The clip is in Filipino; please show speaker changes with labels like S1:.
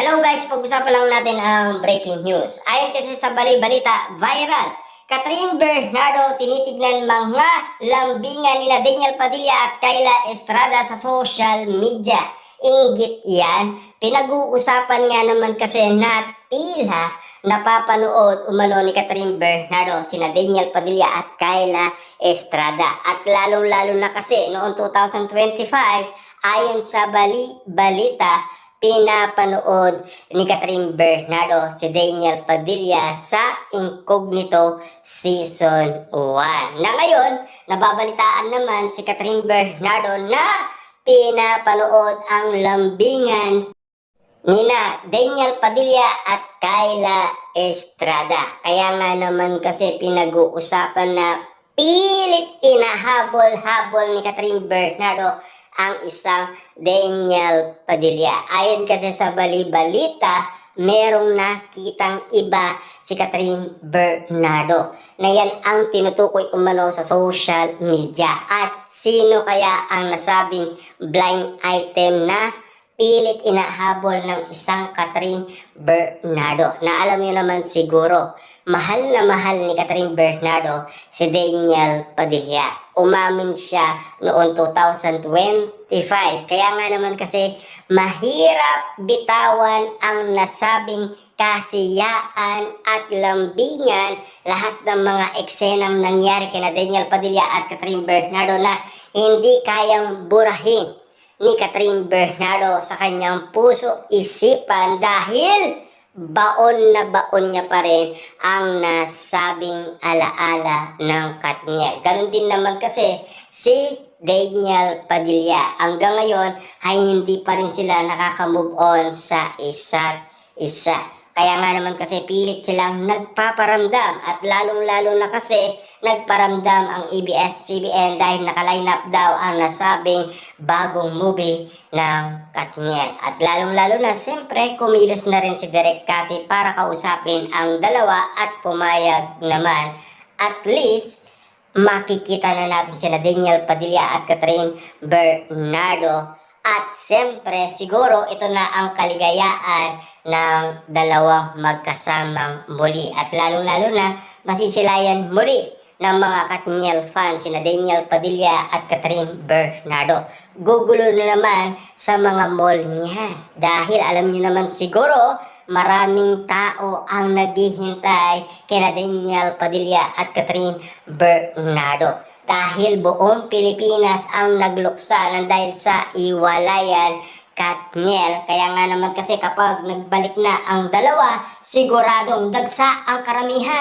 S1: Hello guys, pag-usapan lang natin ang breaking news. Ayon kasi sa balita viral, Catherine Bernardo tinitignan mga lambingan ni Daniel Padilla at Kayla Estrada sa social media. Inggit yan. Pinag-uusapan nga naman kasi na tila napapanood umano ni Catherine Bernardo sina Daniel Padilla at Kayla Estrada. At lalong-lalo na kasi noong 2025, ayon sa balita, pinapanood ni Catherine Bernardo si Daniel Padilla sa Incognito Season 1. Na ngayon, nababalitaan naman si Catherine Bernardo na pinapanood ang lambingan nina Daniel Padilla at Kayla Estrada. Kaya nga naman kasi pinag-uusapan na pilit inahabol-habol ni Catherine Bernardo ang isang Daniel Padilla. Ayon kasi sa balita, merong nakitang iba si Catherine Bernardo na yan ang tinutukoy umano sa social media. At sino kaya ang nasabing blind item na pilit inahabol ng isang Catherine Bernardo? Na alam niyo naman siguro, mahal na mahal ni Catherine Bernardo si Daniel Padilla. Umamin siya noong 2025. Kaya nga naman kasi mahirap bitawan ang nasabing kasiyaan at lambingan, lahat ng mga eksenang nangyari kina Daniel Padilla at Catherine Bernardo na hindi kayang burahin ni Catherine Bernardo sa kanyang puso, isipan, dahil baon na baon niya pa rin ang nasabing alaala ng Katniel. Ganon din naman kasi si Daniel Padilla. Hanggang ngayon ay hindi pa rin sila nakaka-move on sa isa't isa. Kaya nga naman kasi pilit silang nagpaparamdam at lalong-lalo na kasi nagparamdam ang ABS-CBN dahil naka-line up daw ang nasabing bagong movie ng Katniel. At lalong-lalo na siyempre kumilos na rin si Direk Cathy para kausapin ang dalawa at pumayag naman. At least makikita na natin sila Daniel Padilla at Catherine Bernardo. At siyempre, siguro ito na ang kaligayaan ng dalawang magkasamang muli. At lalong-lalo na masisilayan muli ng mga Katniel fans sina Daniel Padilla at Catherine Bernardo. Gugulo na naman sa mga mall niya. Dahil alam niyo naman siguro, maraming tao ang naghihintay kina Daniel Padilla at Catherine Bernardo. Dahil buong Pilipinas ang nagluksa ng dahil sa iwalayan Katniel. Kaya nga naman kasi kapag nagbalik na ang dalawa, siguradong dagsa ang karamihan.